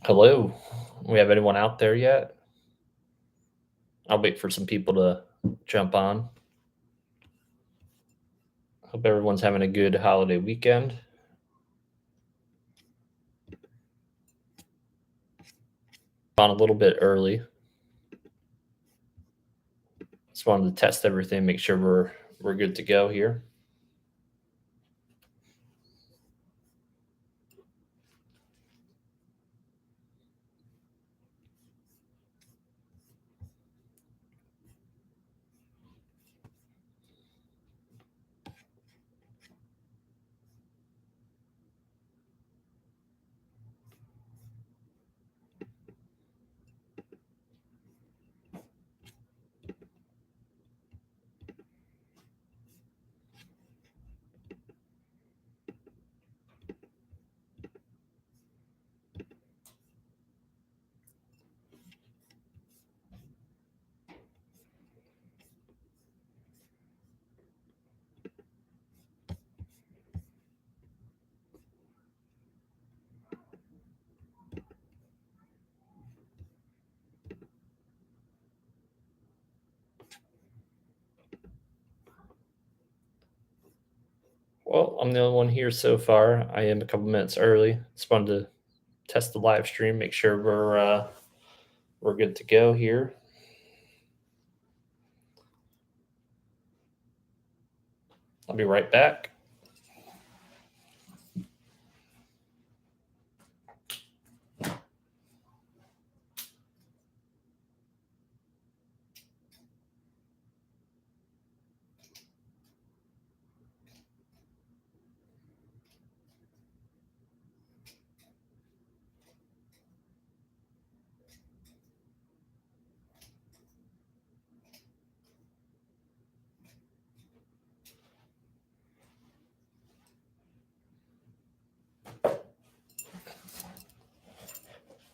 Hello. We have anyone out there yet? I'll wait for some people to jump on. Hope everyone's having a good holiday weekend. On a little bit early. Just wanted to test everything, make sure we're good to go here. Well, I'm the only one here so far. I am a couple minutes early. Just wanted to test the live stream, make sure we're good to go here. I'll be right back.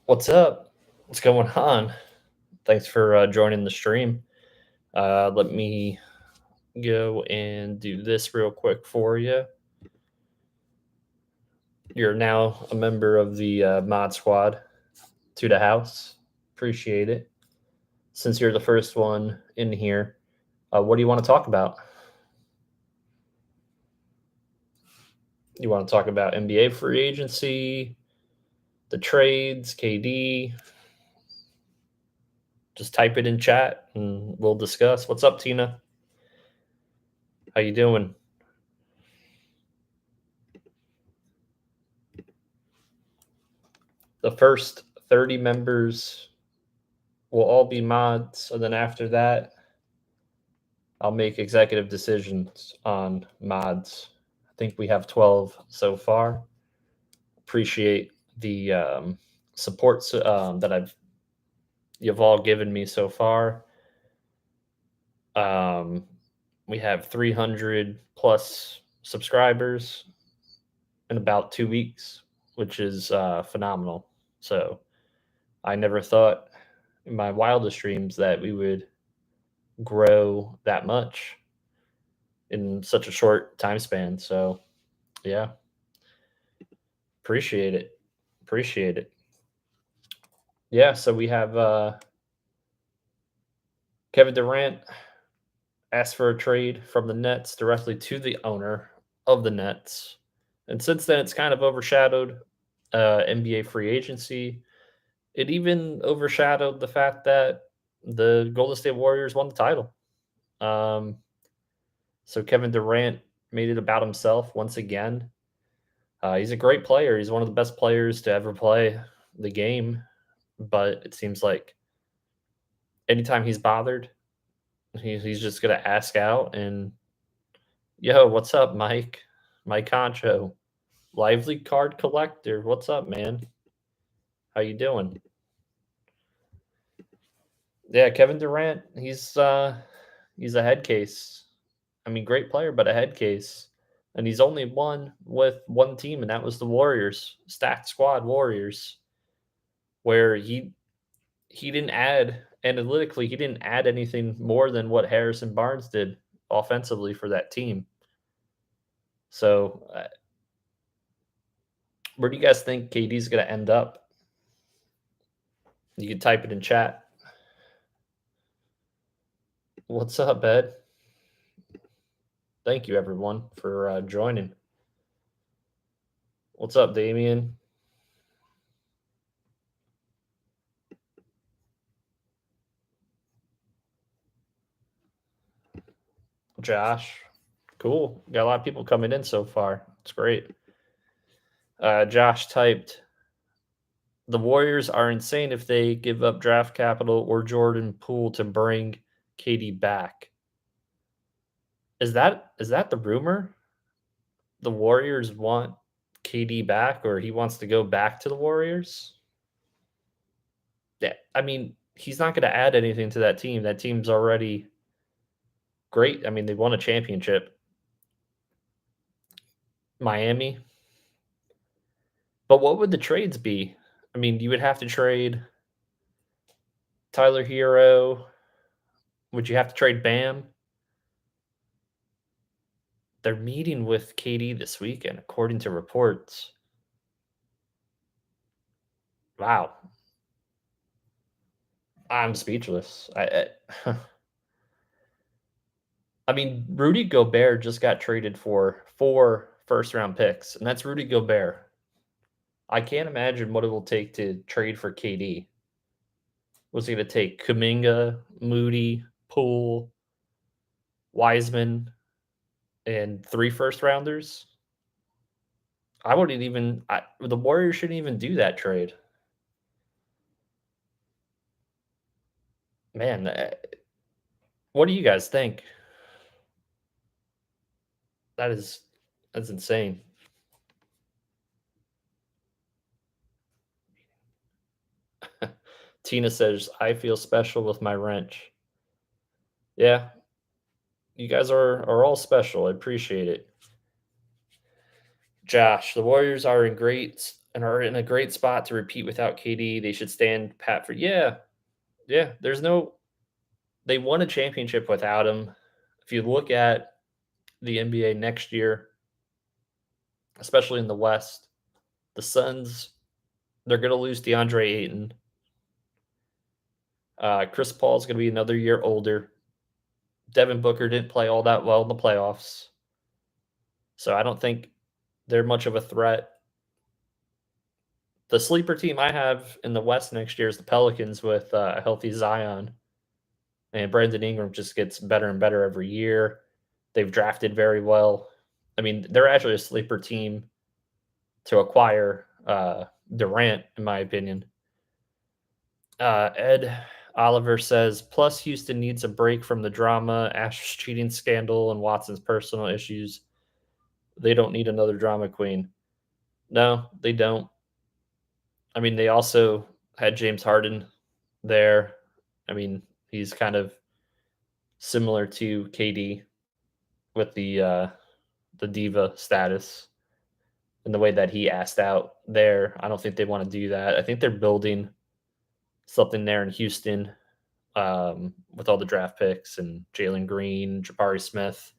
What's up? What's going on? Thanks for joining the stream. Let me go and do this real quick for you. You're now a member of the mod squad to the house. Appreciate it. Since you're the first one in here, what do you want to talk about? You want to talk about NBA free agency, the trades, KD? Just type it in chat and we'll discuss. What's up, Tina? How you doing? The first 30 members will all be mods, and then after that, I'll make executive decisions on mods. I think we have 12 so far. Appreciate the support that you've all given me so far. We have 300 plus subscribers in about 2 weeks, which is phenomenal. So I never thought in my wildest dreams that we would grow that much in such a short time span. So yeah, appreciate it. Appreciate it. Yeah, so we have Kevin Durant asked for a trade from the Nets directly to the owner of the Nets. And since then, it's kind of overshadowed NBA free agency. It even overshadowed the fact that the Golden State Warriors won the title. So Kevin Durant made it about himself once again. He's a great player. He's one of the best players to ever play the game. But it seems like anytime he's bothered, he's just going to ask out and, yo, what's up, Mike? Mike Concho, lively card collector. What's up, man? How you doing? Yeah, Kevin Durant, he's a head case. I mean, great player, but a head case. And he's only won with one team, and that was the Warriors, stacked squad Warriors, where he didn't add analytically, he didn't add anything more than what Harrison Barnes did offensively for that team. So, where do you guys think KD's going to end up? You can type it in chat. What's up, Ed? Thank you, everyone, for joining. What's up, Damien? Josh? Cool. Got a lot of people coming in so far. It's great. Josh typed, the Warriors are insane if they give up draft capital or Jordan Poole to bring KD back. Is that the rumor? The Warriors want KD back, or he wants to go back to the Warriors? Yeah, I mean, he's not going to add anything to that team. That team's already great. I mean, they won a championship. Miami. But what would the trades be? I mean, you would have to trade Tyler Hero. Would you have to trade Bam? They're meeting with KD this weekend, according to reports. Wow. I'm speechless. I mean, Rudy Gobert just got traded for 4 first-round picks, and that's Rudy Gobert. I can't imagine what it will take to trade for KD. Was he going to take Kuminga, Moody, Poole, Wiseman, and 3 first-rounders? I wouldn't even. The Warriors shouldn't even do that trade. Man, what do you guys think? That's insane. Tina says, I feel special with my wrench. Yeah, you guys are all special. I appreciate it. Josh, the Warriors are in a great spot to repeat without KD. They should stand pat for yeah. They won a championship without him. If you look at the NBA next year, especially in the West, the Suns, they're going to lose DeAndre Ayton. Chris Paul's going to be another year older. Devin Booker didn't play all that well in the playoffs. So I don't think they're much of a threat. The sleeper team I have in the West next year is the Pelicans with a healthy Zion. And Brandon Ingram just gets better and better every year. They've drafted very well. I mean, they're actually a sleeper team to acquire Durant, in my opinion. Ed Oliver says, plus Houston needs a break from the drama, Ash's cheating scandal, and Watson's personal issues. They don't need another drama queen. No, they don't. I mean, they also had James Harden there. I mean, he's kind of similar to KD with the diva status and the way that he asked out there. I don't think they want to do that. I think they're building something there in Houston with all the draft picks and Jalen Green, Jabari Smith.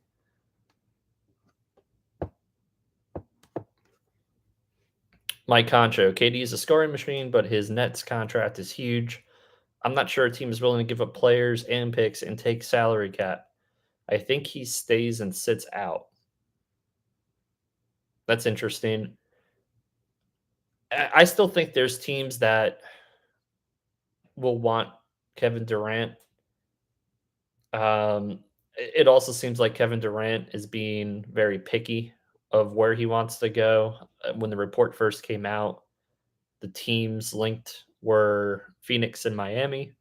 Mike Concho, KD is a scoring machine, but his Nets contract is huge. I'm not sure a team is willing to give up players and picks and take salary cap. I think he stays and sits out. That's interesting. I still think there's teams that will want Kevin Durant. It also seems like Kevin Durant is being very picky of where he wants to go. When the report first came out, the teams linked were Phoenix and Miami,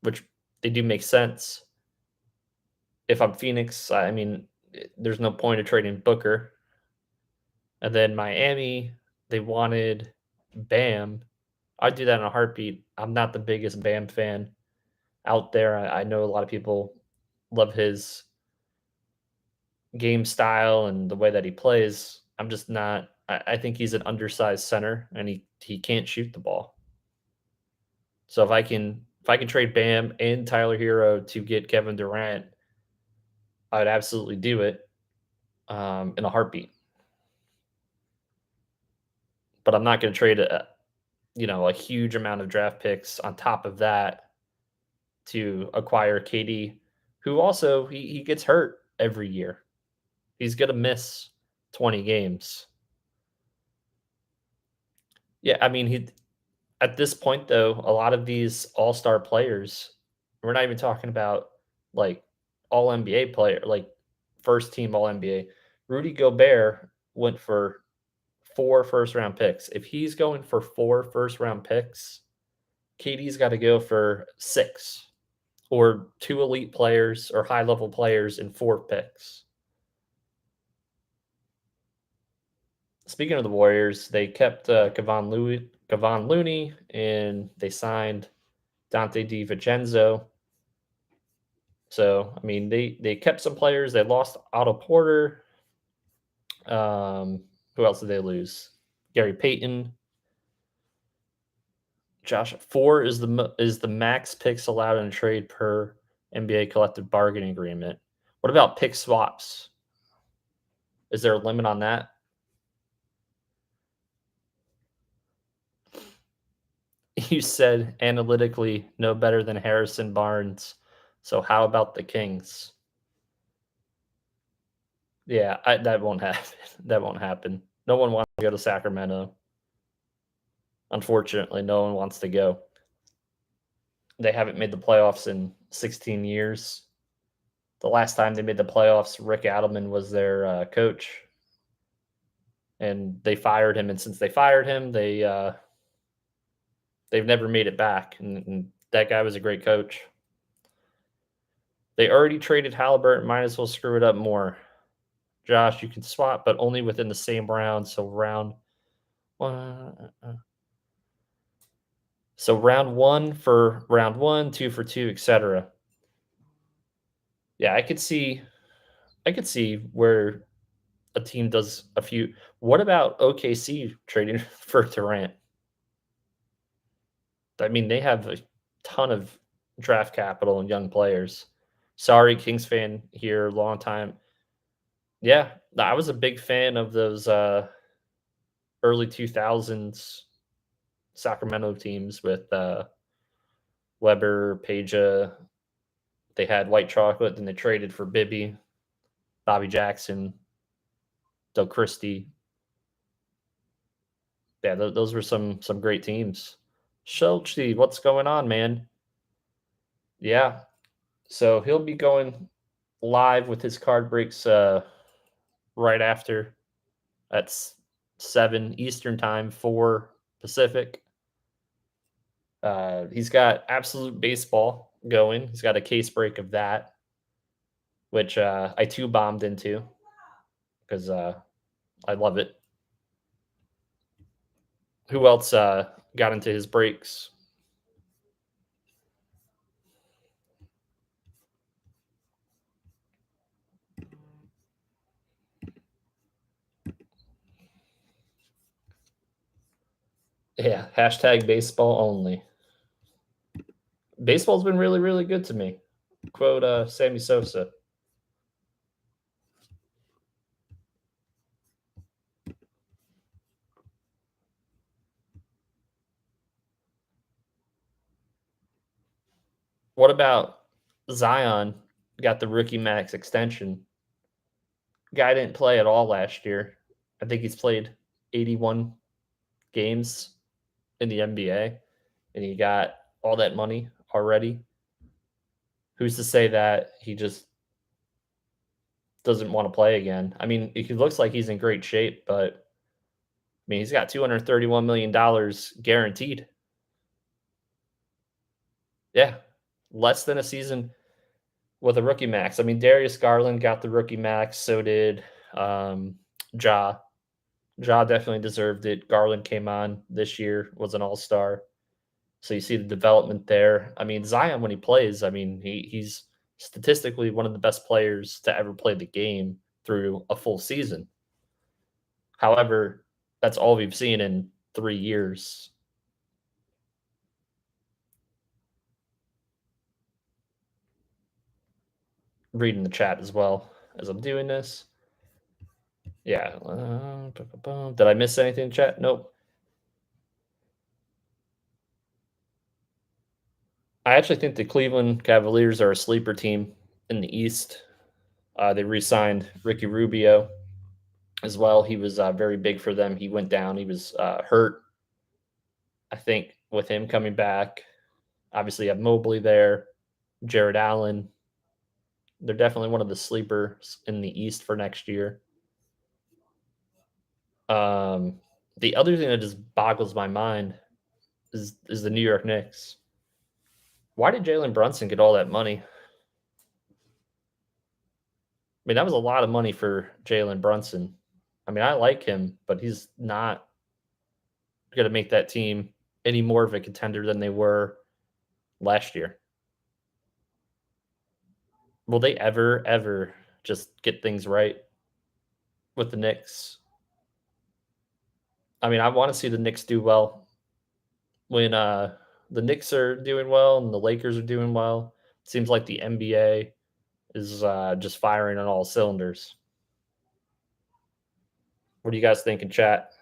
which they do make sense. If I'm Phoenix, I mean, there's no point of trading Booker. And then Miami, they wanted Bam. I'd do that in a heartbeat. I'm not the biggest Bam fan out there. I know a lot of people love his game style and the way that he plays. I'm just not. I think he's an undersized center, and he can't shoot the ball. So if I can trade Bam and Tyler Hero to get Kevin Durant, I'd absolutely do it in a heartbeat. But I'm not going to trade a huge amount of draft picks on top of that to acquire KD, who also he gets hurt every year. He's gonna miss 20 games. Yeah, I mean he at this point though, a lot of these all-star players, we're not even talking about like all NBA player, like first team all NBA. Rudy Gobert went for 4 first round picks. If he's going for 4 first round picks, KD's got to go for 6 or 2 elite players or high level players in 4 picks. Speaking of the Warriors, they kept Kevon Looney, and they signed Dante DiVincenzo. So, I mean, they kept some players. They lost Otto Porter. Who else did they lose? Gary Payton. Josh, 4 is the max picks allowed in a trade per NBA collective bargaining agreement. What about pick swaps? Is there a limit on that? You said analytically no better than Harrison Barnes. So how about the Kings? Yeah, that won't happen. That won't happen. No one wants to go to Sacramento. Unfortunately, no one wants to go. They haven't made the playoffs in 16 years. The last time they made the playoffs, Rick Adelman was their coach, and they fired him. And since they fired him, they've never made it back. And that guy was a great coach. They already traded Halliburton. Might as well screw it up more. Josh, you can swap, but only within the same round. So round one. So round one for round one, 2 for 2, etc. Yeah, I could see where a team does a few. What about OKC trading for Durant? I mean, they have a ton of draft capital and young players. Sorry, Kings fan here, long time. Yeah, I was a big fan of those early 2000s Sacramento teams with Weber, Peja. They had White Chocolate, then they traded for Bibby, Bobby Jackson, Del Christie. Yeah, those were some great teams. Schultzzy, what's going on, man? Yeah, so he'll be going live with his card breaks right after. That's 7 Eastern time, 4 Pacific. He's got Absolute Baseball going. He's got a case break of that, which I too bombed into because I love it. Who else got into his breaks? Yeah, hashtag baseball only. Baseball's been really, really good to me. Quote Sammy Sosa. What about Zion? Got the rookie max extension. Guy didn't play at all last year. I think he's played 81 games in the NBA, and he got all that money already. Who's to say that he just doesn't want to play again? I mean, he looks like he's in great shape, but I mean, he's got $231 million guaranteed. Yeah, less than a season with a rookie max. I mean, Darius Garland got the rookie max. So did Ja. Ja definitely deserved it. Garland came on this year, was an all-star. So you see the development there. I mean, Zion, when he plays, I mean, he's statistically one of the best players to ever play the game through a full season. However, that's all we've seen in 3 years. Reading the chat as well as I'm doing this. Yeah. Did I miss anything in chat? Nope. I actually think the Cleveland Cavaliers are a sleeper team in the East. They re-signed Ricky Rubio as well. He was very big for them. He went down. He was hurt. I think with him coming back, obviously you have Mobley there, Jared Allen. They're definitely one of the sleepers in the East for next year. Um, the other thing that just boggles my mind is the New York Knicks. Why did Jalen Brunson get all that money? I mean, that was a lot of money for Jalen Brunson. I mean, I like him, but he's not going to make that team any more of a contender than they were last year. Will they ever just get things right with the Knicks? I mean, I want to see the Knicks do well when the Knicks are doing well and the Lakers are doing well. It seems like the NBA is just firing on all cylinders. What do you guys think in chat?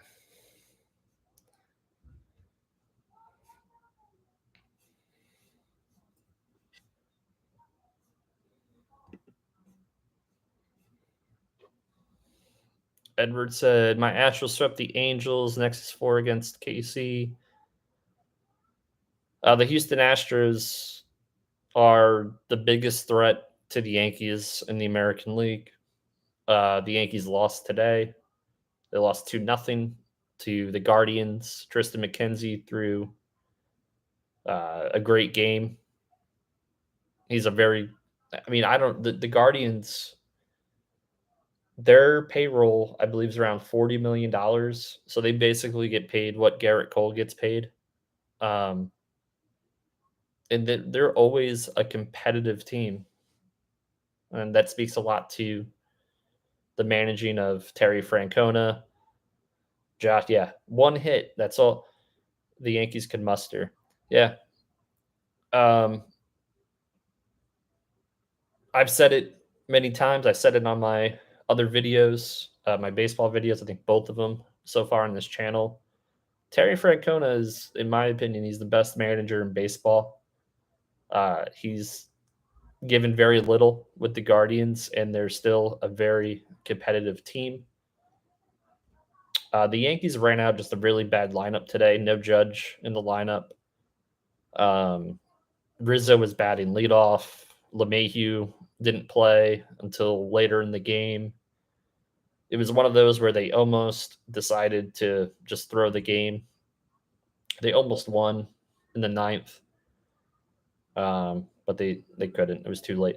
Edward said, "My Astros swept the Angels. Next is 4 against KC." The Houston Astros are the biggest threat to the Yankees in the American League. The Yankees lost today. They lost 2-0 to the Guardians. Tristan McKenzie threw a great game. He's a very, I mean, I don't, the Guardians, their payroll, I believe, is around $40 million. So they basically get paid what Garrett Cole gets paid. Um, and they're always a competitive team. And that speaks a lot to the managing of Terry Francona. Josh, yeah, one hit. That's all the Yankees could muster. Yeah. Um, I've said it many times. I said it on my other videos, my baseball videos. I think both of them so far on this channel. Terry Francona is, in my opinion, he's the best manager in baseball. He's given very little with the Guardians, and they're still a very competitive team. The Yankees ran out just a really bad lineup today. No Judge in the lineup. Rizzo was batting leadoff. LeMahieu didn't play until later in the game. It was one of those where they almost decided to just throw the game. They almost won in the ninth, but they couldn't. It was too late.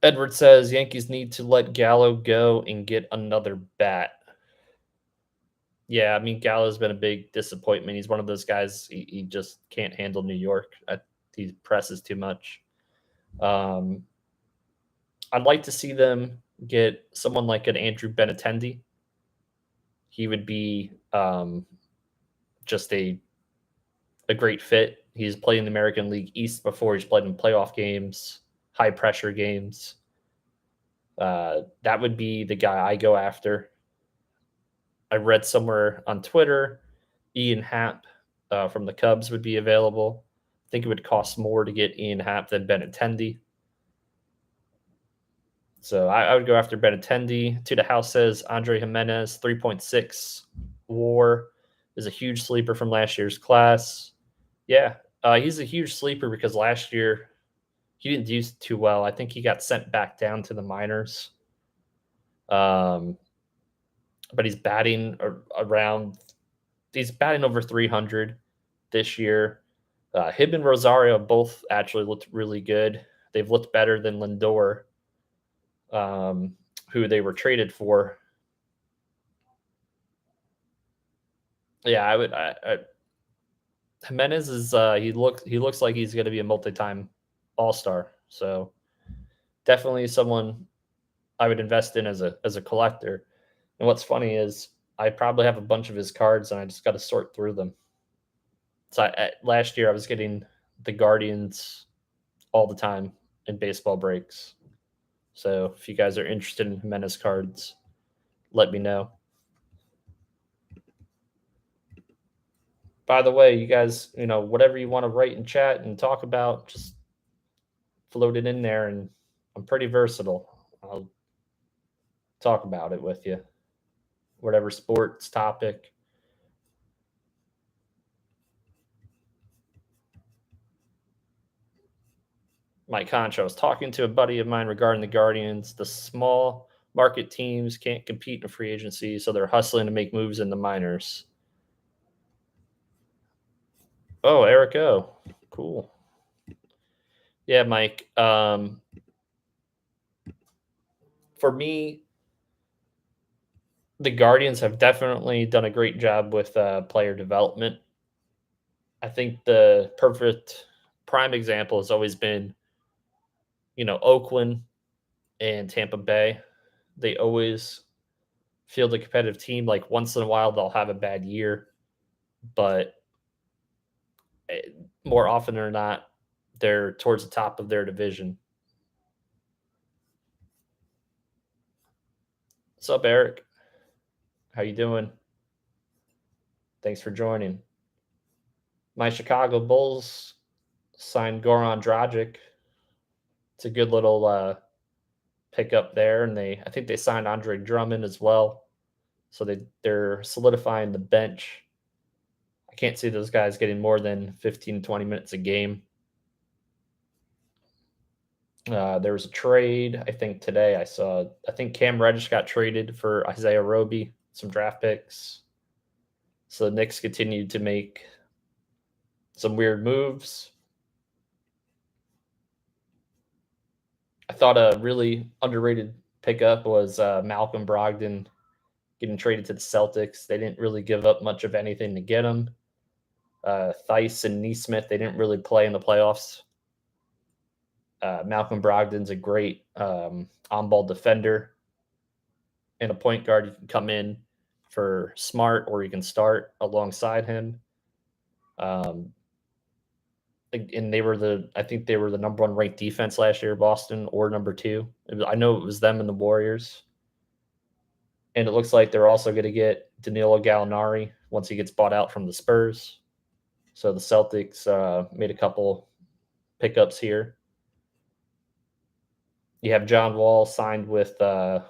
Edward says Yankees need to let Gallo go and get another bat. Yeah, I mean Gallo's been a big disappointment. He's one of those guys. He just can't handle New York. He presses too much. Um, I'd like to see them get someone like an Andrew Benintendi. He would be just a great fit. He's played in the American League East before. He's played in playoff games, high pressure games. That would be the guy I go after. I read somewhere on Twitter, Ian Happ from the Cubs would be available. I think it would cost more to get Ian Happ than Benintendi. So I would go after Benintendi. To the House says Andre Jimenez, 3.6 WAR, is a huge sleeper from last year's class. Yeah, he's a huge sleeper because last year he didn't do too well. I think he got sent back down to the minors. But he's batting around. He's batting over 300 this year. Him and Rosario both actually looked really good. They've looked better than Lindor, who they were traded for. Yeah, I would. Jimenez is he looks like he's going to be a multi-time All-Star. So definitely someone I would invest in as a collector. And what's funny is I probably have a bunch of his cards, and I just got to sort through them. So last year I was getting the Guardians all the time in baseball breaks. So if you guys are interested in Jimenez cards, let me know. By the way, you guys, whatever you want to write in chat and talk about, just float it in there, and I'm pretty versatile. I'll talk about it with you. Whatever sports topic. Mike Concho was talking to a buddy of mine regarding the Guardians. The small market teams can't compete in free agency, so they're hustling to make moves in the minors. Oh, Eric O. Cool. Yeah, Mike. For me, the Guardians have definitely done a great job with player development. I think the perfect prime example has always been, Oakland and Tampa Bay. They always field a competitive team. Like once in a while, they'll have a bad year, but eh, more often than not, they're towards the top of their division. What's up, Eric? How you doing? Thanks for joining. My Chicago Bulls signed Goran Dragic. It's a good little pickup there, and I think they signed Andre Drummond as well. So they're solidifying the bench. I can't see those guys getting more than 15 20 minutes a game. There was a trade, I think today I think Cam Reddish got traded for Isaiah Roby, some draft picks. So the Knicks continued to make some weird moves. I thought a really underrated pickup was Malcolm Brogdon getting traded to the Celtics. They didn't really give up much of anything to get him. Theis and Neesmith, they didn't really play in the playoffs. Malcolm Brogdon's a great on-ball defender and a point guard. You can come in for Smart, or you can start alongside him. And I think they were the number one ranked defense last year, Boston, or number two. I know it was them and the Warriors. And it looks like they're also going to get Danilo Gallinari once he gets bought out from the Spurs. So the Celtics made a couple pickups here. You have John Wall signed with the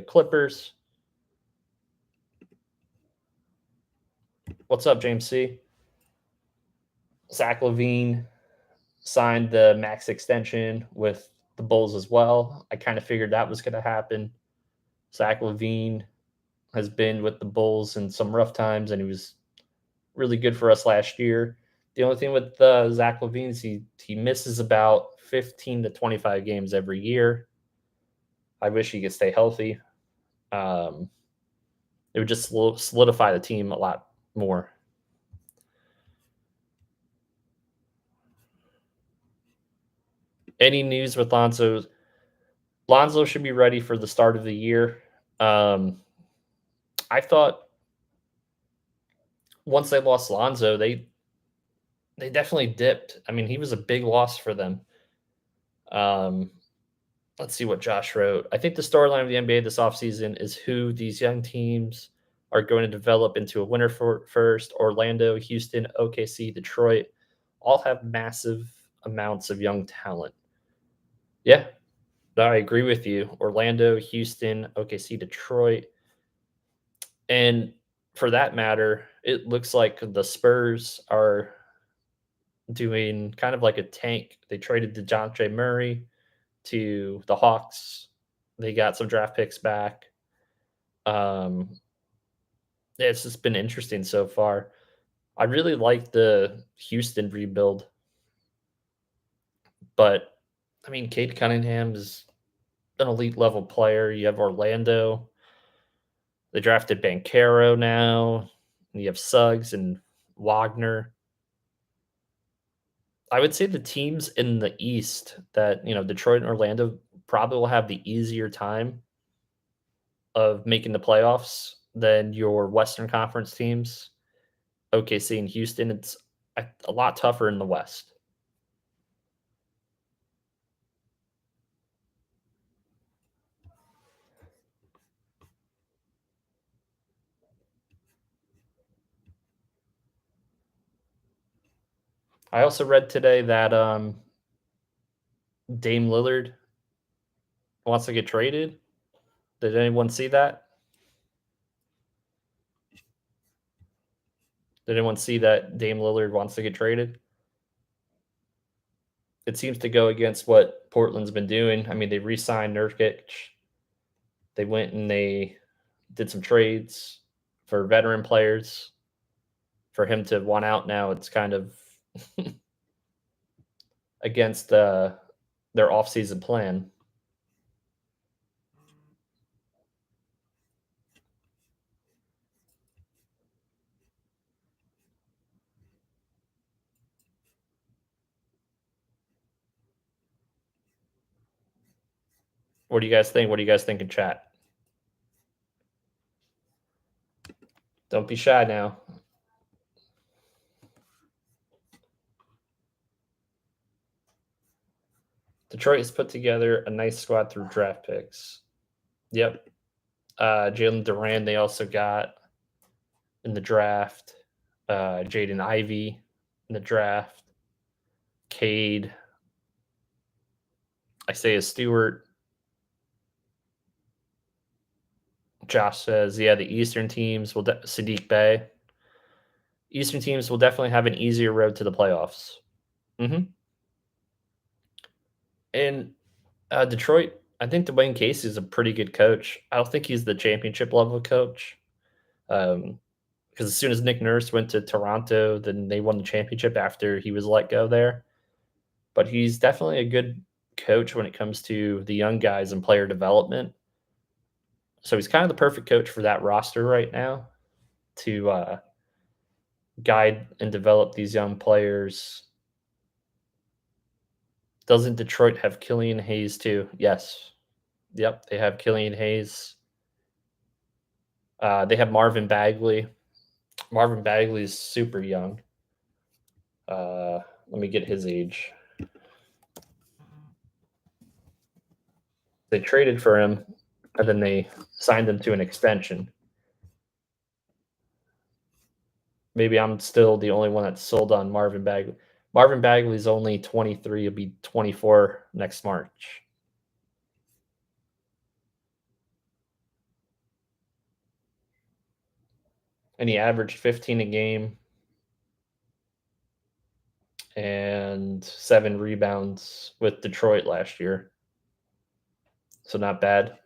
Clippers. What's up, James C? Zach LaVine signed the max extension with the Bulls as well. I kind of figured that was going to happen. Zach LaVine has been with the Bulls in some rough times, and he was really good for us last year. The only thing with Zach LaVine is he misses about 15 to 25 games every year. I wish he could stay healthy. It would just solidify the team a lot more. Any news with Lonzo? Lonzo should be ready for the start of the year. I thought once they lost Lonzo, they definitely dipped. I mean, he was a big loss for them. Let's see what Josh wrote. I think the storyline of the NBA this offseason is who these young teams are going to develop into a winner for first. Orlando, Houston, OKC, Detroit all have massive amounts of young talent. Yeah, I agree with you. Orlando, Houston, OKC, Detroit. And for that matter, it looks like the Spurs are doing kind of like a tank. They traded DeJounte Murray to the Hawks. They got some draft picks back. Yeah, it's just been interesting so far. I really like the Houston rebuild, but I mean, Cade Cunningham is an elite level player. You have Orlando. They drafted Bankero now. And you have Suggs and Wagner. I would say the teams in the East that, Detroit and Orlando probably will have the easier time of making the playoffs than your Western Conference teams. OKC and Houston, it's a lot tougher in the West. I also read today that Dame Lillard wants to get traded. Did anyone see that? Did anyone see that Dame Lillard wants to get traded? It seems to go against what Portland's been doing. I mean, they re-signed Nurkic. They went and they did some trades for veteran players. For him to want out now, it's kind of against their offseason plan. What do you guys think? What do you guys think in chat? Don't be shy now. Detroit has put together a nice squad through draft picks. Yep. Jalen Duran, they also got in the draft. Jaden Ivey in the draft. Cade. Isaiah Stewart. Josh says, yeah, the Eastern teams will Sadiq Bey. Eastern teams will definitely have an easier road to the playoffs. Mm-hmm. And Detroit, I think Dwayne Casey is a pretty good coach. I don't think he's the championship level coach. Because as soon as Nick Nurse went to Toronto, then they won the championship after he was let go there. But he's definitely a good coach when it comes to the young guys and player development. So he's kind of the perfect coach for that roster right now to guide and develop these young players. Doesn't Detroit have Killian Hayes too? Yes. Yep, they have Killian Hayes. They have Marvin Bagley. Marvin Bagley is super young. Let me get his age. They traded for him, and then they signed him to an extension. Maybe I'm still the only one that's sold on Marvin Bagley. Marvin Bagley's only 23. He'll be 24 next March. And he averaged 15 a game and 7 rebounds with Detroit last year. So not bad.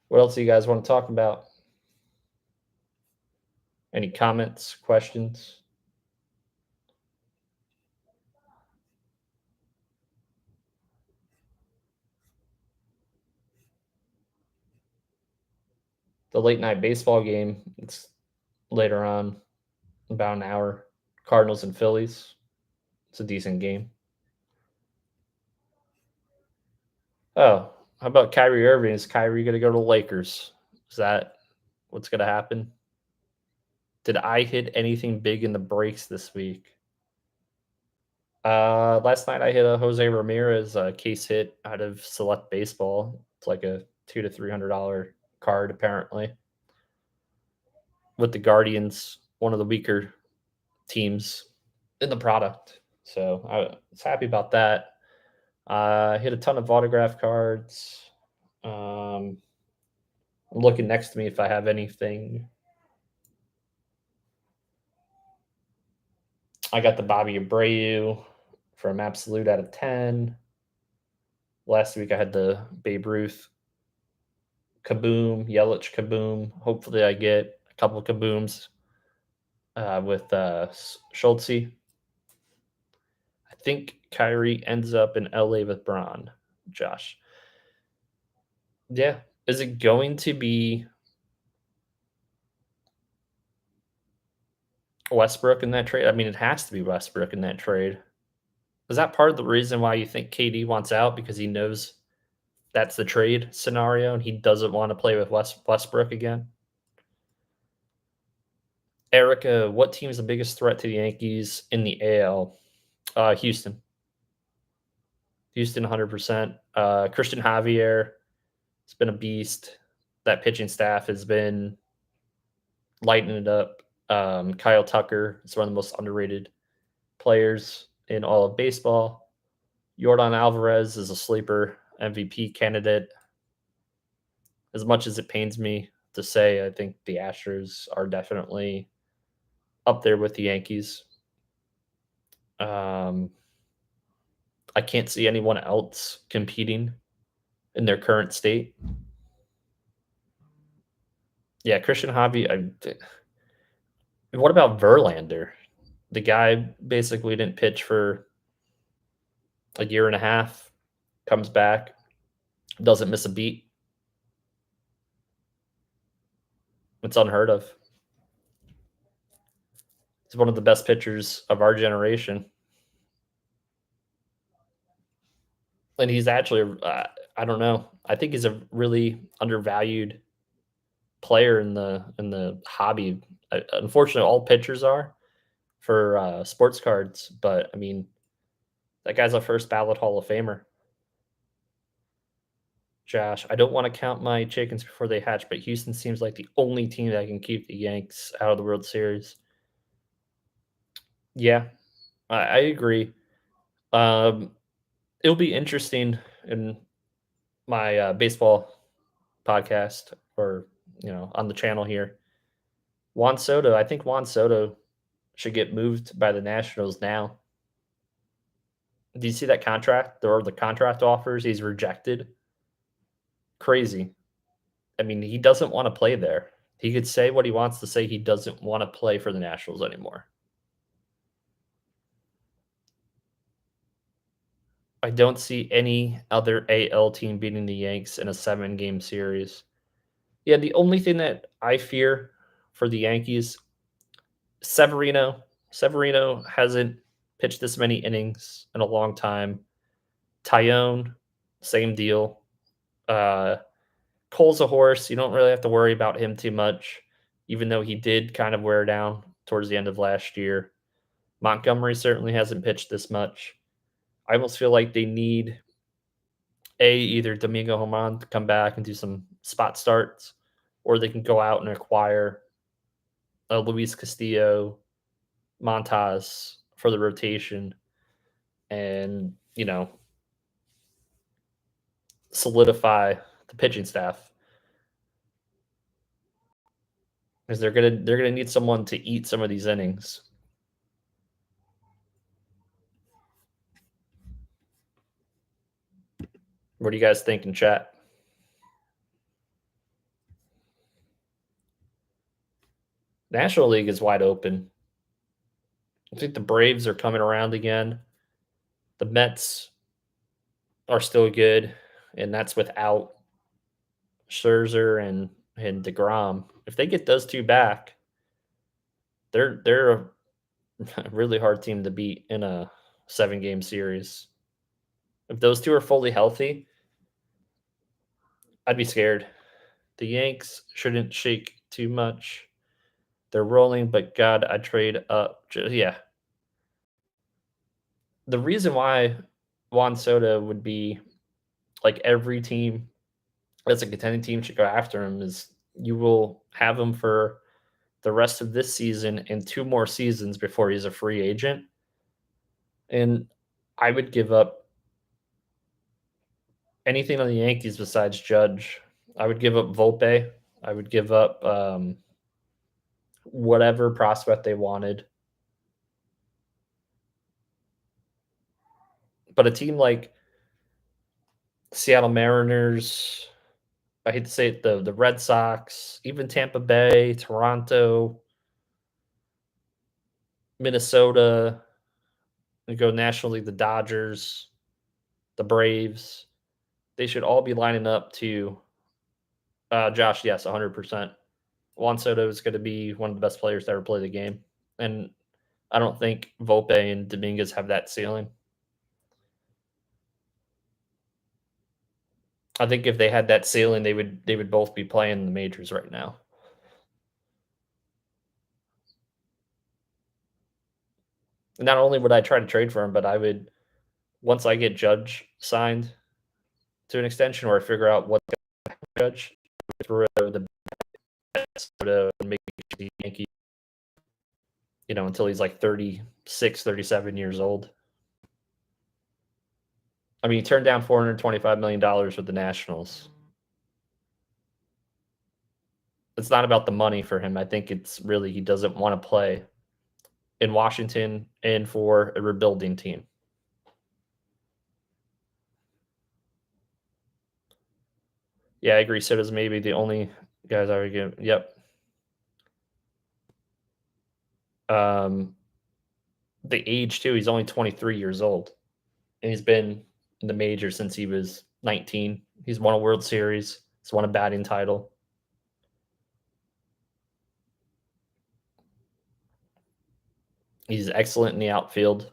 What else do you guys want to talk about? Any comments, questions? The late night baseball game, it's later on, about an hour. Cardinals and Phillies. It's a decent game. Oh, how about Kyrie Irving? Is Kyrie going to go to the Lakers? Is that what's going to happen? Did I hit anything big in the breaks this week? Last night I hit a Jose Ramirez case hit out of Select Baseball. It's like a $200 to $300 card apparently. With the Guardians, one of the weaker teams in the product. So I was happy about that. Hit a ton of autograph cards. I'm looking next to me if I have anything. I got the Bobby Abreu from Absolute out of 10. Last week I had the Babe Ruth Kaboom, Yelich Kaboom. Hopefully I get a couple of Kabooms with Schultzy. I think Kyrie ends up in LA with Braun, Josh. Yeah. Is it going to be Westbrook in that trade? I mean, it has to be Westbrook in that trade. Is that part of the reason why you think KD wants out? Because he knows that's the trade scenario and he doesn't want to play with Westbrook again? Erica, what team is the biggest threat to the Yankees in the AL? Houston. Houston, 100%. Christian Javier has been a beast. That pitching staff has been lighting it up. Kyle Tucker is one of the most underrated players in all of baseball. Yordan Alvarez is a sleeper MVP candidate. As much as it pains me to say, I think the Astros are definitely up there with the Yankees. I can't see anyone else competing in their current state. Yeah, Christian Javi. What about Verlander? The guy basically didn't pitch for a year and a half, comes back, doesn't miss a beat. It's unheard of. He's one of the best pitchers of our generation. And he's actually, I don't know. I think he's a really undervalued player in the hobby. Unfortunately, all pitchers are for sports cards, but I mean, that guy's a first ballot Hall of Famer. Josh, I don't want to count my chickens before they hatch, but Houston seems like the only team that can keep the Yanks out of the World Series. Yeah, I agree. Um, it'll be interesting in my baseball podcast or on the channel here. Juan Soto, I think Juan Soto should get moved by the Nationals now. Do you see that contract or the contract offers he's rejected? Crazy. I mean, he doesn't want to play there. He could say what he wants to say. He doesn't want to play for the Nationals anymore. I don't see any other AL team beating the Yanks in a 7-game series. Yeah, the only thing that I fear for the Yankees, Severino. Severino hasn't pitched this many innings in a long time. Tyone, same deal. Uh, Cole's a horse. You don't really have to worry about him too much, even though he did kind of wear down towards the end of last year. Montgomery certainly hasn't pitched this much. I almost feel like they need either Domingo Germán to come back and do some spot starts, or they can go out and acquire a Luis Castillo, Montas for the rotation, and solidify the pitching staff because they're gonna need someone to eat some of these innings. What do you guys think in chat? National League is wide open. I think the Braves are coming around again. The Mets are still good, and that's without Scherzer and DeGrom. If they get those two back, they're a really hard team to beat in a 7-game series. If those two are fully healthy, I'd be scared. The Yanks shouldn't shake too much. They're rolling, but God, I'd trade up. Yeah. The reason why Juan Soto would be like every team that's a contending team should go after him is you will have him for the rest of this season and 2 more seasons before he's a free agent. And I would give up anything on the Yankees besides Judge. I would give up Volpe. I would give up whatever prospect they wanted. But a team like Seattle Mariners, I hate to say it, the Red Sox, even Tampa Bay, Toronto, Minnesota, we go National League, the Dodgers, the Braves, they should all be lining up to Josh, yes, 100%. Juan Soto is going to be one of the best players to ever play the game. And I don't think Volpe and Dominguez have that ceiling. I think if they had that ceiling, they would both be playing the majors right now. Not only would I try to trade for him, but I would, once I get Judge signed to an extension, or I figure out what Judge, throw the Soto and make the Yankee, until he's like 36, 37 years old. I mean, he turned down $425 million with the Nationals. It's not about the money for him. I think it's really he doesn't want to play in Washington and for a rebuilding team. Yeah, I agree. Soto's maybe the only guys I would give. Yep. The age too. He's only 23 years old, and he's been in the major since he was 19. He's won a World Series. He's won a batting title. He's excellent in the outfield.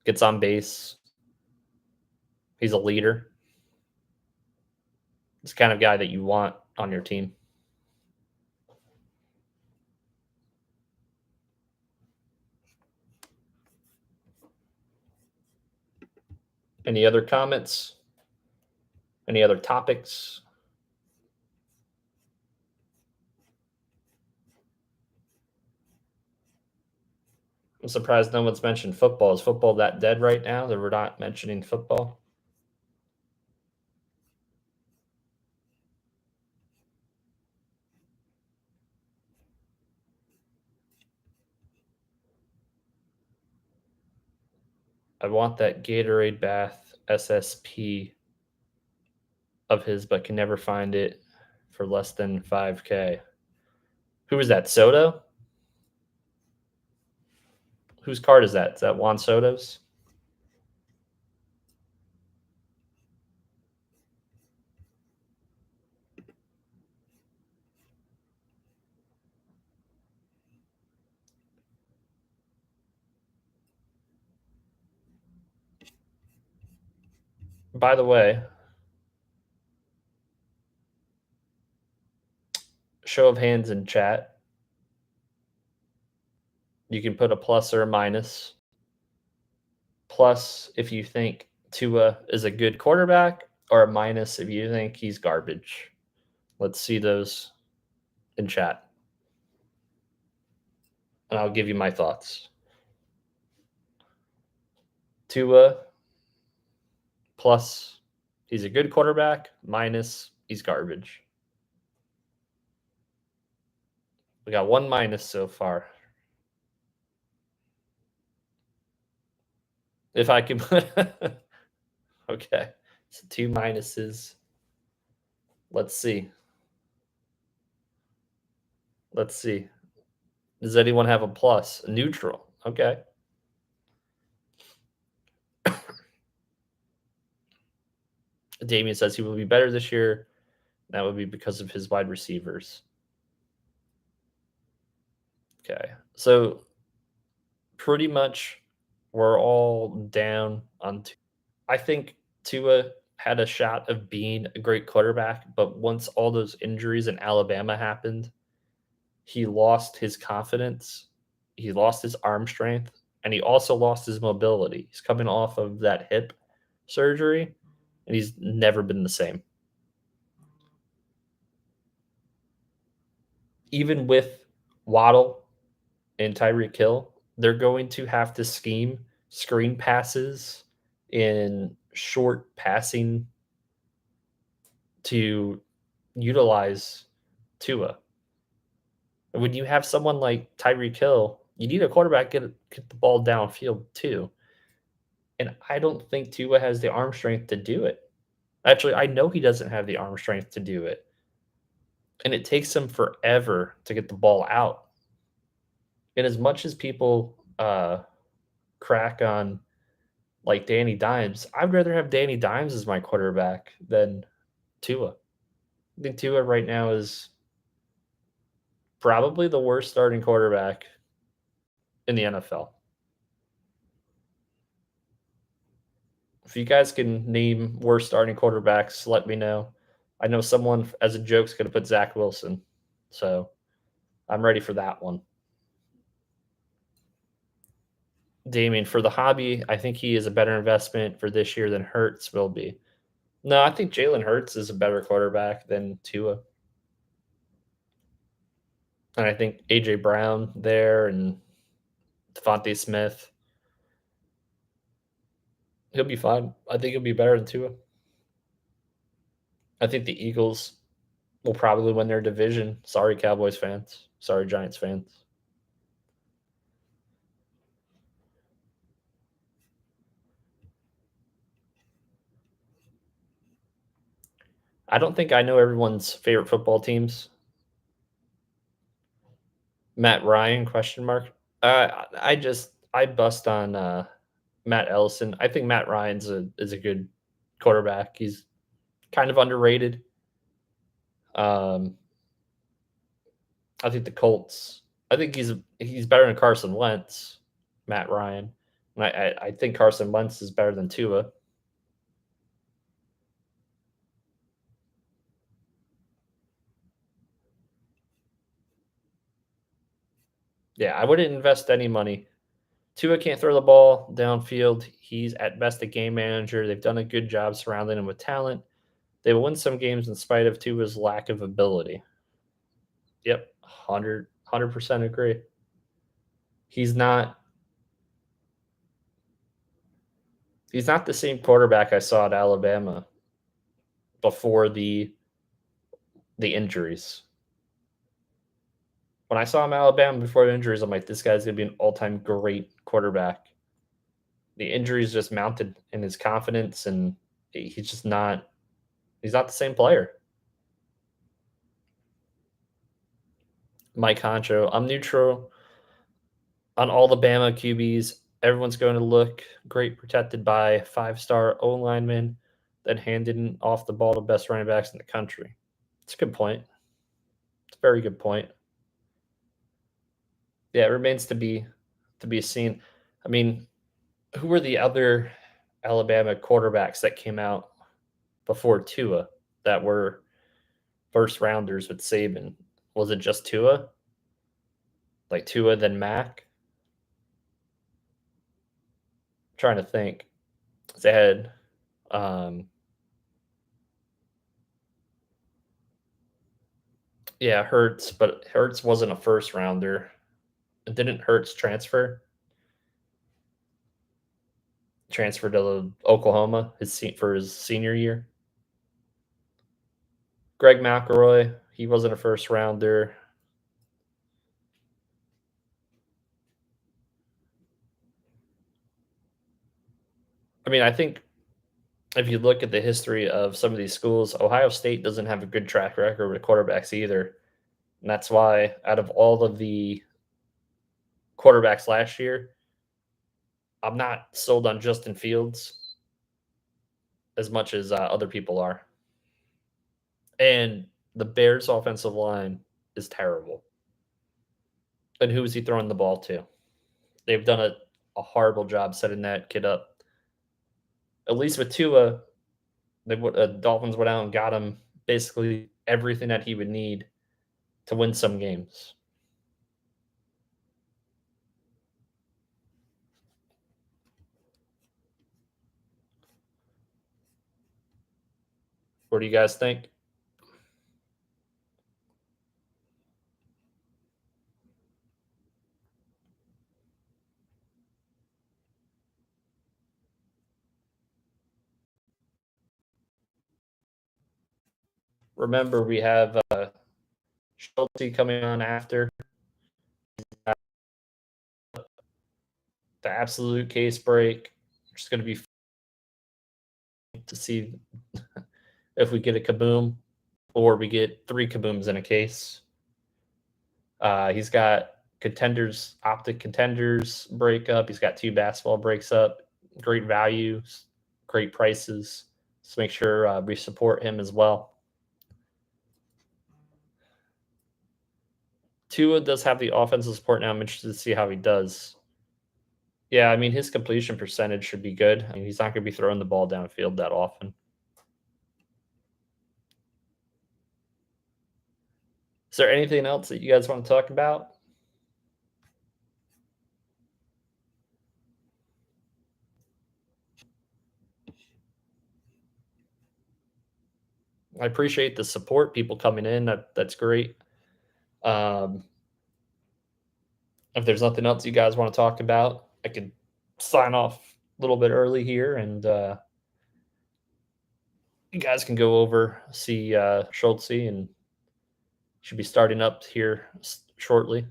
Gets on base. He's a leader. He's the kind of guy that you want on your team. Any other comments? Any other topics? I'm surprised no one's mentioned football. Is football that dead right now that we're not mentioning football? I want that Gatorade Bath SSP of his, but can never find it for less than 5K. Who is that? Soto? Whose card is that? Is that Juan Soto's? By the way, show of hands in chat. You can put a plus or a minus. Plus if you think Tua is a good quarterback, or a minus if you think he's garbage. Let's see those in chat. And I'll give you my thoughts. Tua, plus he's a good quarterback, minus he's garbage. We got one minus so far. If I can put okay. So two minuses. Let's see. Let's see. Does anyone have a plus? A neutral. Okay. Damien says he will be better this year. That would be because of his wide receivers. Okay. So pretty much we're all down on Tua. I think Tua had a shot of being a great quarterback, but once all those injuries in Alabama happened, he lost his confidence, he lost his arm strength, and he also lost his mobility. He's coming off of that hip surgery, and he's never been the same. Even with Waddle and Tyreek Hill, they're going to have to scheme screen passes in short passing to utilize Tua. When you have someone like Tyreek Hill, you need a quarterback get the ball downfield too. And I don't think Tua has the arm strength to do it. Actually, I know he doesn't have the arm strength to do it. And it takes him forever to get the ball out. And as much as people crack on like Danny Dimes, I'd rather have Danny Dimes as my quarterback than Tua. I think Tua right now is probably the worst starting quarterback in the NFL. If you guys can name worst starting quarterbacks, let me know. I know someone as a joke is going to put Zach Wilson, so I'm ready for that one. Damien, for the hobby, I think he is a better investment for this year than Hurts will be. No, I think Jalen Hurts is a better quarterback than Tua. And I think AJ Brown there and Devontae Smith, he'll be fine. I think he'll be better than Tua. I think the Eagles will probably win their division. Sorry, Cowboys fans. Sorry, Giants fans. I don't think I know everyone's favorite football teams. Matt Ryan? Question mark. I bust on Matt Ellison. I think Matt Ryan's is a good quarterback. He's kind of underrated. Um, I think the Colts. I think he's better than Carson Wentz. Matt Ryan. And I think Carson Wentz is better than Tua. Yeah, I wouldn't invest any money. Tua can't throw the ball downfield. He's at best a game manager. They've done a good job surrounding him with talent. They will win some games in spite of Tua's lack of ability. Yep, 100% agree. He's not he's not the same quarterback I saw at Alabama before the injuries. When I saw him at Alabama before the injuries, I'm like, this guy's gonna be an all-time great quarterback. The injuries just mounted in his confidence, and he's just not he's not the same player. Mike Honcho, I'm neutral on all the Bama QBs. Everyone's going to look great protected by five-star O linemen that handed off the ball to best running backs in the country. It's a good point. It's a very good point. Yeah, it remains to be seen. I mean, who were the other Alabama quarterbacks that came out before Tua that were first rounders with Saban? Was it just Tua? Like Tua, then Mac? I'm trying to think. They had um, yeah, Hurts, but Hurts wasn't a first rounder. Didn't Hurts transfer to Oklahoma for his senior year? Greg McElroy, he wasn't a first rounder. I mean, I think if you look at the history of some of these schools, Ohio State doesn't have a good track record with quarterbacks either. And that's why out of all of the quarterbacks last year, I'm not sold on Justin Fields as much as other people are. And the Bears' offensive line is terrible. And who is he throwing the ball to? They've done a horrible job setting that kid up. At least with Tua, Dolphins went out and got him basically everything that he would need to win some games. What do you guys think? Remember, we have Schultzy coming on after the absolute case break. It's going to be fun to see if we get a kaboom or we get three kabooms in a case. He's got contenders, optic contenders break up. He's got two basketball breaks up. Great values, great prices. So make sure we support him as well. Tua does have the offensive support now. I'm interested to see how he does. Yeah, I mean, his completion percentage should be good. I mean, he's not going to be throwing the ball downfield that often. Is there anything else that you guys want to talk about? I appreciate the support, people coming in. That's great. Um, if there's nothing else you guys want to talk about, I could sign off a little bit early here, and you guys can go over see Schultzy, and should be starting up here shortly.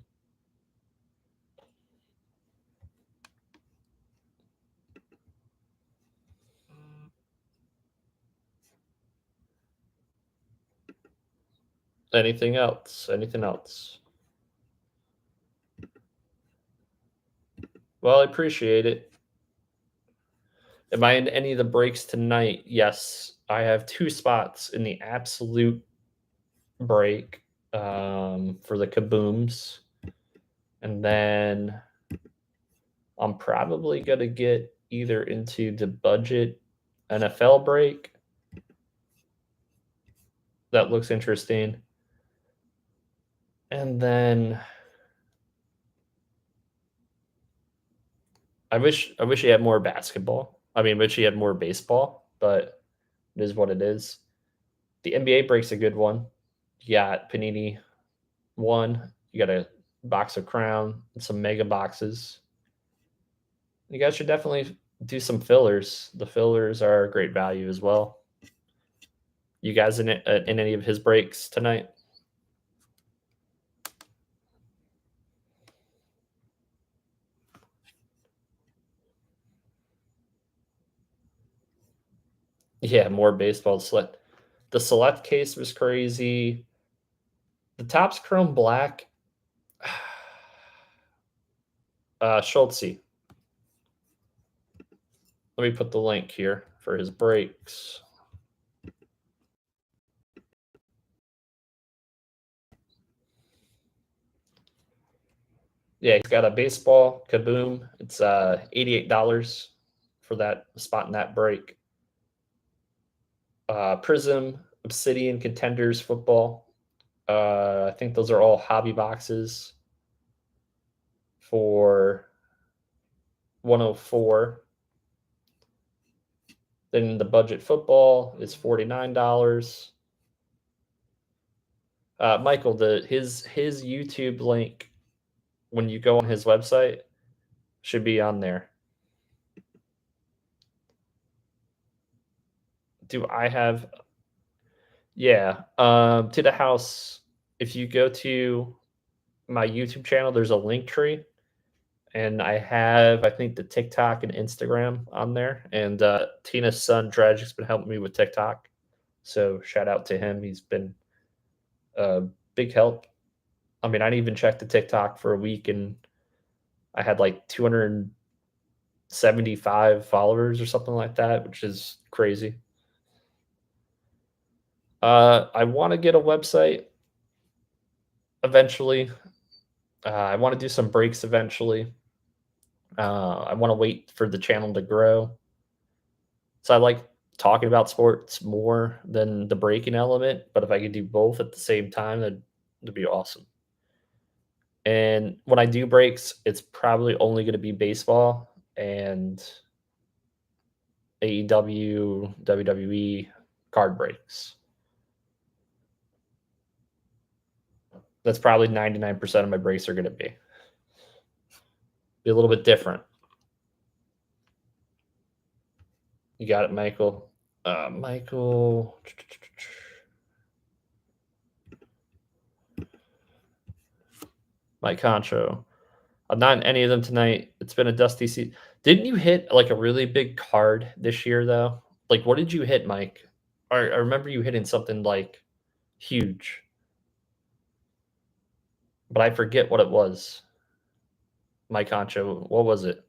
Anything else? Anything else? Well, I appreciate it. Am I in any of the breaks tonight? Yes, I have two spots in the absolute break for the kabooms, and then I'm probably gonna get either into the budget NFL break. That looks interesting. And then I wish he had more basketball. I mean, I wish he had more baseball, but it is what it is. The NBA break's a good one. You got Panini one. You got a box of Crown and some mega boxes. You guys should definitely do some fillers. The fillers are great value as well. You guys in any of his breaks tonight? Yeah, more baseball select. The select case was crazy. The top's chrome black. Schultzy. Let me put the link here for his breaks. Yeah, he's got a baseball kaboom. It's $88 for that spot in that break. Prism, Obsidian, Contenders, Football. I think those are all hobby boxes for 104. Then the budget football is $49. Michael, his YouTube link when you go on his website should be on there. Do I have? Yeah. To the house. If you go to my YouTube channel, there's a link tree, and I think the TikTok and Instagram on there. And Tina's son Dredge's been helping me with TikTok, so shout out to him. He's been a big help. I mean, I didn't even check the TikTok for a week, and I had like 275 followers or something like that, which is crazy. I want to get a website eventually. I want to do some breaks eventually. I want to wait for the channel to grow. So I like talking about sports more than the breaking element, but if I could do both at the same time, that'd be awesome. And when I do breaks, it's probably only going to be baseball and AEW, WWE card breaks. That's probably 99% of my breaks are going to be a little bit different. You got it, Michael. Michael. Mike Concho. I'm not in any of them tonight. It's been a dusty season. Didn't you hit like a really big card this year, though? Like, what did you hit, Mike? I remember you hitting something like huge, but I forget what it was. Mike Concho, what was it?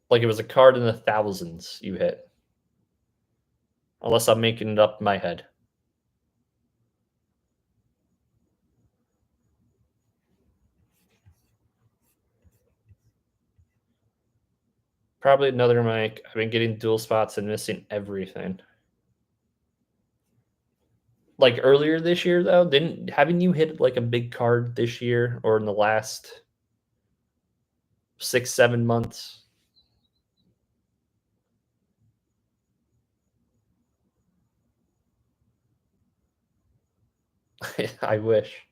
Like, it was a card in the thousands you hit, unless I'm making it up in my head. Probably another Mike. I've been getting dual spots and missing everything. Like earlier this year though, didn't haven't you hit like a big card this year or in the last 6, 7 months? I wish.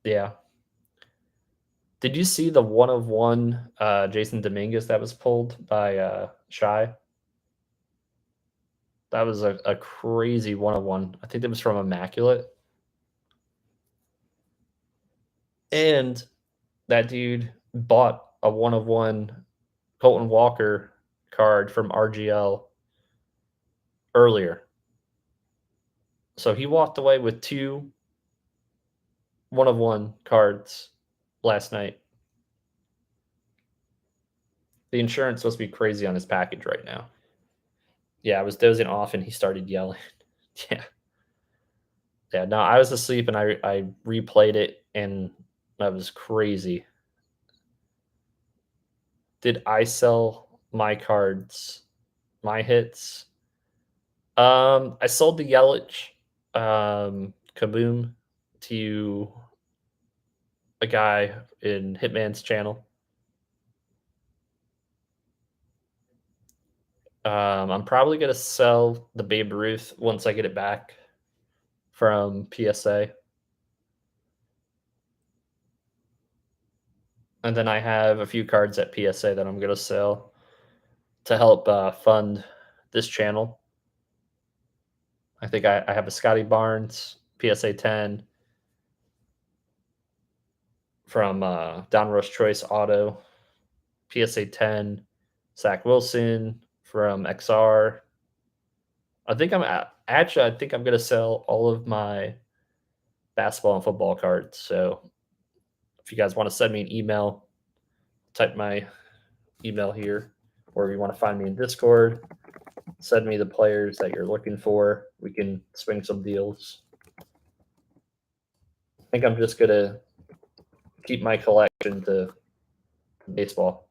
Yeah. Did you see the one of one Jason Dominguez that was pulled by Shy? That was a crazy one of one. I think that was from Immaculate. And that dude bought a one of one Colton Walker card from RGL earlier. So he walked away with two one of one cards last night. The insurance supposed to be crazy on his package right now. Yeah, I was dozing off and he started yelling. Yeah. Yeah, no, I was asleep and I replayed it and that was crazy. Did I sell my cards, my hits? I sold the Yelich Kaboom to a guy in Hitman's channel. I'm probably gonna sell the Babe Ruth once I get it back from PSA. And then I have a few cards at PSA that I'm gonna sell to help fund this channel. I think I have a Scotty Barnes PSA 10 from Donruss Choice Auto, PSA 10 Zach Wilson from XR. I think I'm gonna sell all of my basketball and football cards. So if you guys want to send me an email, type my email here, or if you want to find me in Discord, send me the players that you're looking for. We can swing some deals. I think I'm just gonna keep my collection to baseball.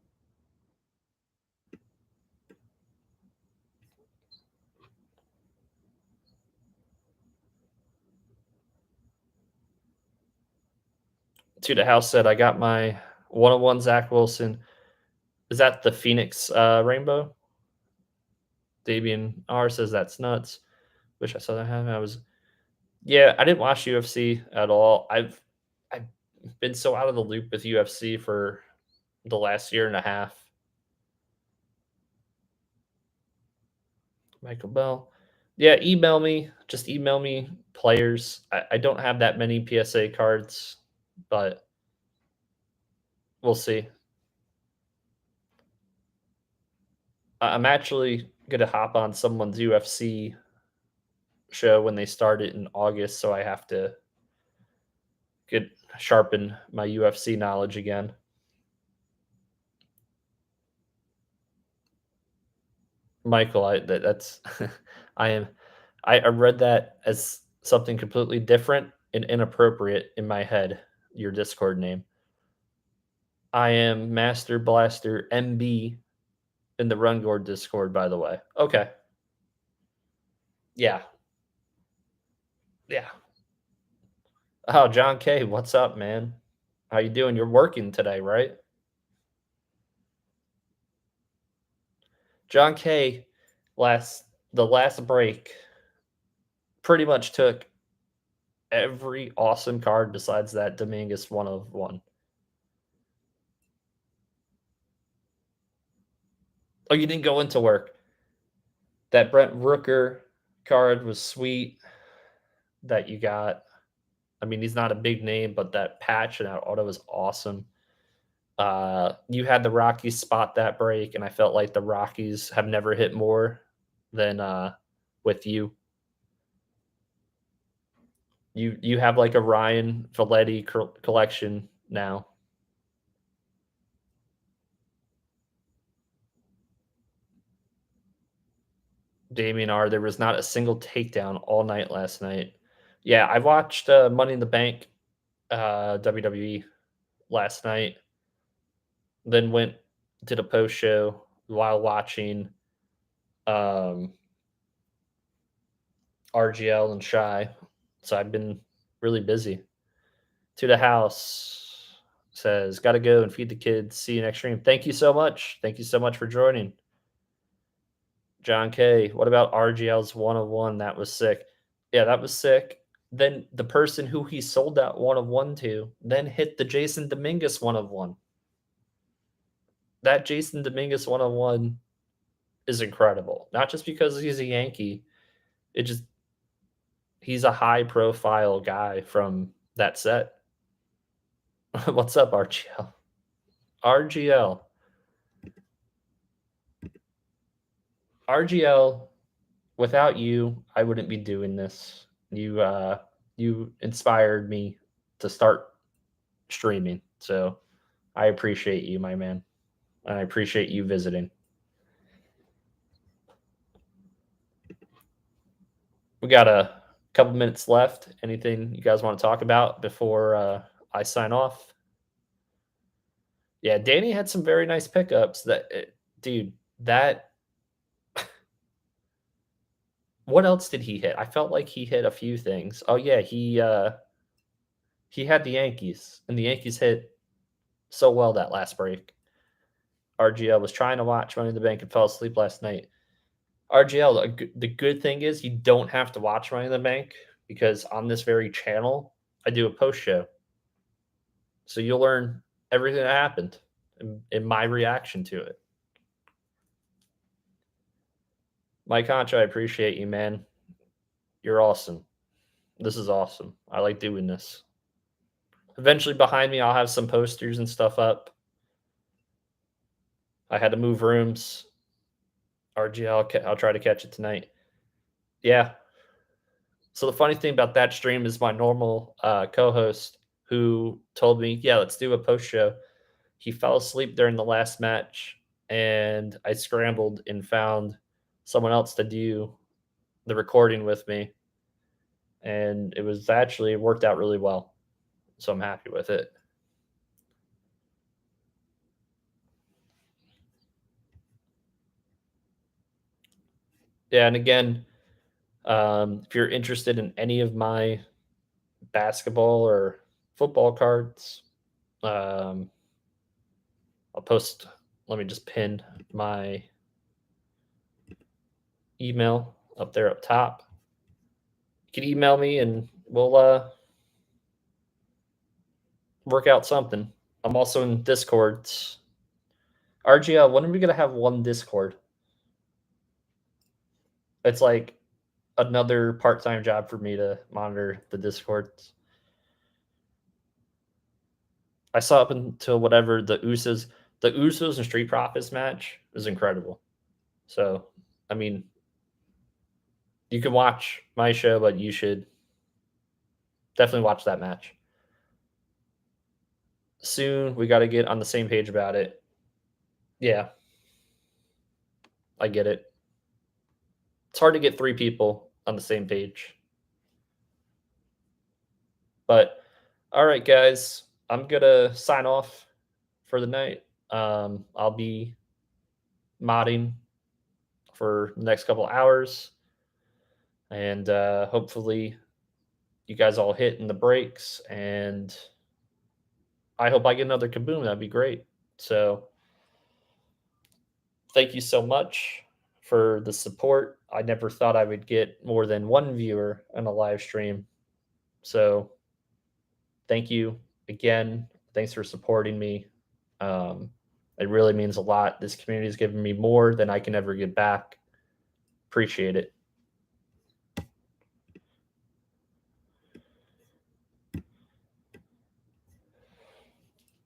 To the house said I got my one-on-one Zach Wilson. Is that the Phoenix rainbow? Davian R says that's nuts. Wish I saw that happen. Yeah, I didn't watch UFC at all. I've been so out of the loop with UFC for the last year and a half. Michael Bell. Yeah, email me. Just email me players. I don't have that many PSA cards, but we'll see. I'm actually gonna hop on someone's UFC show when they start it in August, so I have to get sharpen my UFC knowledge again. Michael, that's I am I read that as something completely different and inappropriate in my head. Your Discord name. I am Master Blaster MB in the Run Gourd Discord, by the way. Okay. Yeah. Yeah. Oh, John K, what's up, man? How you doing? You're working today, right? John K last the last break pretty much took every awesome card besides that Dominguez one of one. Oh, you didn't go into work. That Brent Rooker card was sweet that you got. I mean, he's not a big name, but that patch and that auto was awesome. You had the Rockies spot that break, and I felt like the Rockies have never hit more than with you. You have like a Ryan Valetti collection now. Damien R. There was not a single takedown all night last night. Yeah, I watched Money in the Bank WWE last night. Then went did a post show while watching um RGL and Shy. So I've been really busy. To the house says, gotta go and feed the kids. See you next stream. Thank you so much. Thank you so much for joining. John K. What about RGL's 101? That was sick. Yeah, that was sick. Then the person who he sold that 101 to then hit the Jason Dominguez 101. That Jason Dominguez 101 is incredible. Not just because he's a Yankee. It just he's a high profile guy from that set. What's up, RGL? RGL. RGL, without you, I wouldn't be doing this. You inspired me to start streaming. So I appreciate you, my man. And I appreciate you visiting. We got a couple minutes left. Anything you guys want to talk about before I sign off? Yeah, Danny had some very nice pickups. Dude, that. What else did he hit? I felt like he hit a few things. Oh yeah, he had the Yankees, and the Yankees hit so well that last break. RGL was trying to watch Money in the Bank and fell asleep last night. RGL, the good thing is you don't have to watch Money in the Bank because on this very channel, I do a post show. So you'll learn everything that happened in my reaction to it. Mike Concha, I appreciate you, man. You're awesome. This is awesome. I like doing this. Eventually, behind me, I'll have some posters and stuff up. I had to move rooms. RGL, I'll try to catch it tonight. Yeah. So the funny thing about that stream is my normal co-host who told me, yeah, let's do a post show. He fell asleep during the last match, and I scrambled and found someone else to do the recording with me. And it worked out really well. So I'm happy with it. Yeah, and again, if you're interested in any of my basketball or football cards, I'll post. Let me just pin my email up there up top. You can email me and we'll work out something. I'm also in Discords. RGL, when are we gonna have one Discord? It's like another part-time job for me to monitor the Discords. I saw up until whatever the Usos and Street Profits match is incredible. So, I mean, you can watch my show, but you should definitely watch that match. Soon, we got to get on the same page about it. Yeah, I get it. It's hard to get 3 people on the same page. But all right, guys, I'm gonna sign off for the night. I'll be modding for the next couple hours, and hopefully, you guys all hit in the breaks. And I hope I get another kaboom. That'd be great. So, thank you so much for the support. I never thought I would get more than 1 viewer on a live stream. So, thank you again. Thanks for supporting me. It really means a lot. This community has given me more than I can ever give back. Appreciate it.